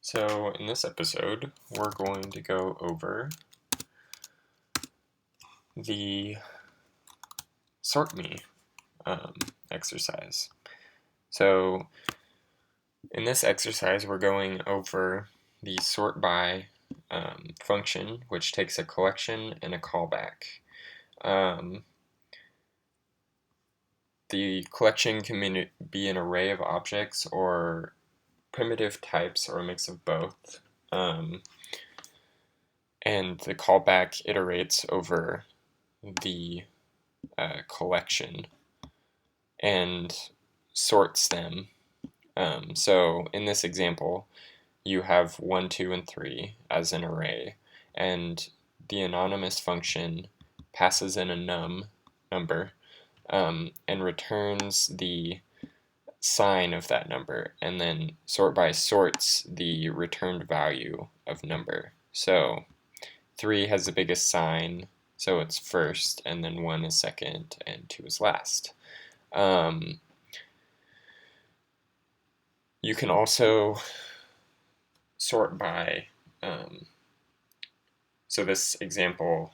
So in this episode, we're going to go over the sort me exercise. So in this exercise, we're going over the sort by function, which takes a collection and a callback. The collection can be an array of objects or primitive types or a mix of both. And the callback iterates over the collection and sorts them. So in this example, you have 1, 2, and 3 as an array, and the anonymous function passes in a number and returns the sign of that number, and then sort by sorts the returned value of number. So 3 has the biggest sign, so it's first, and then 1 is second, and 2 is last. You can also sort by, so this example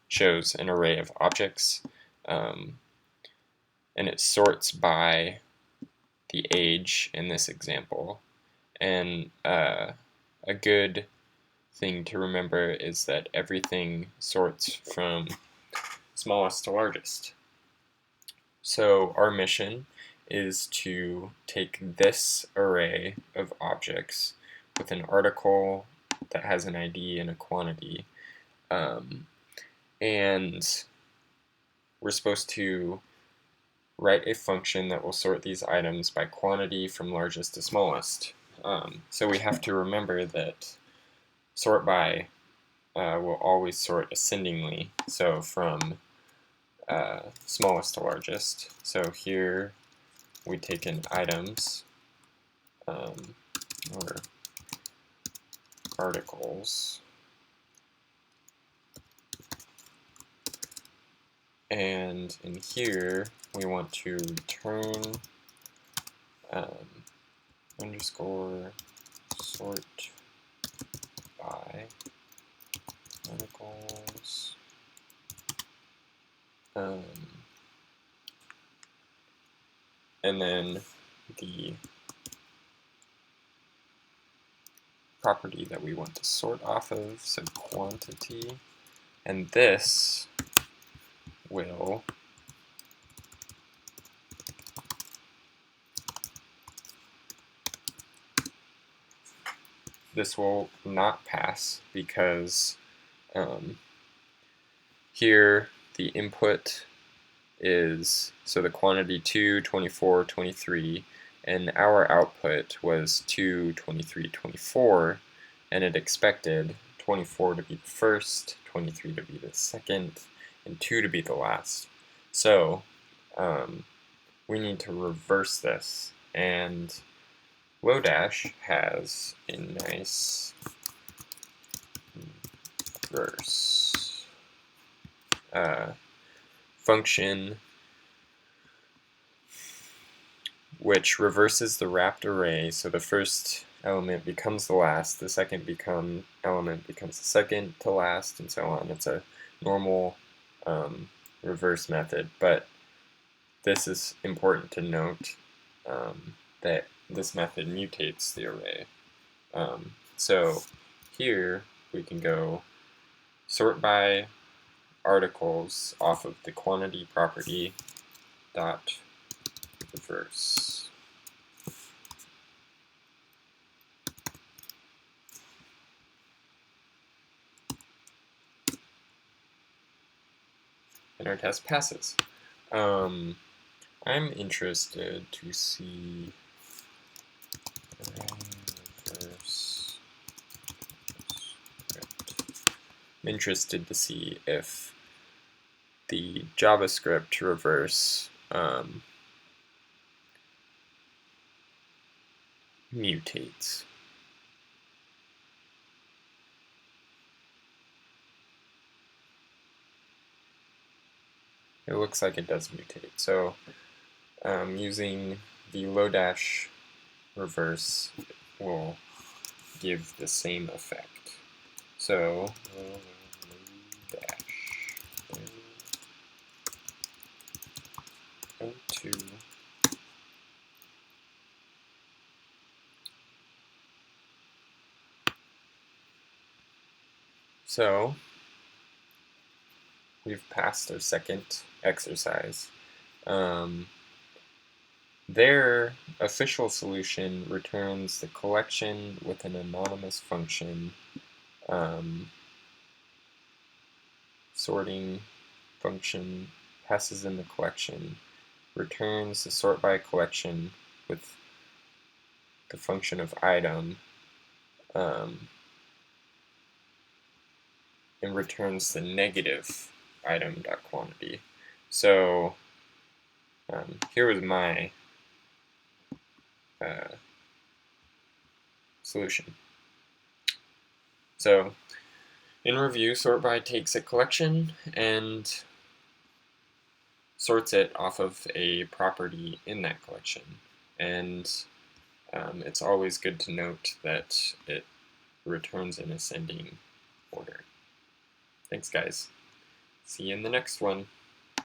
shows an array of objects, and it sorts by the age in this example. And a good thing to remember is that everything sorts from smallest to largest. So our mission is to take this array of objects with an article that has an ID and a quantity, and we're supposed to write a function that will sort these items by quantity from largest to smallest. So we have to remember that sort by will always sort ascendingly, so from smallest to largest. So here we take in items or articles, and in here we want to return underscore sort by articles, and then the property that we want to sort off of, so quantity, and this will not pass because here the input is, so the quantity 2, 24, 23, and our output was 2, 23, 24, and it expected 24 to be the first, 23 to be the second, and 2 to be the last. So we need to reverse this, and Lodash has a nice reverse function which reverses the wrapped array, so the first element becomes the last, the second element becomes the second to last, and so on. It's a normal reverse method, but this is important to note that this method mutates the array. So here we can go sort by articles off of the quantity property dot reverse. And our test passes. I'm interested to see reverse script. I'm interested to see if the JavaScript reverse mutates. It looks like it does mutate. So using the Lodash reverse will give the same effect. So dash O2 So we've passed our second exercise. Their official solution returns the collection with an anonymous function. Sorting function passes in the collection, returns the sort by collection with the function of item, and returns the negative item.quantity. So here was my solution. So in review, sort by takes a collection and sorts it off of a property in that collection. And it's always good to note that it returns in ascending order. Thanks, guys. See you in the next one.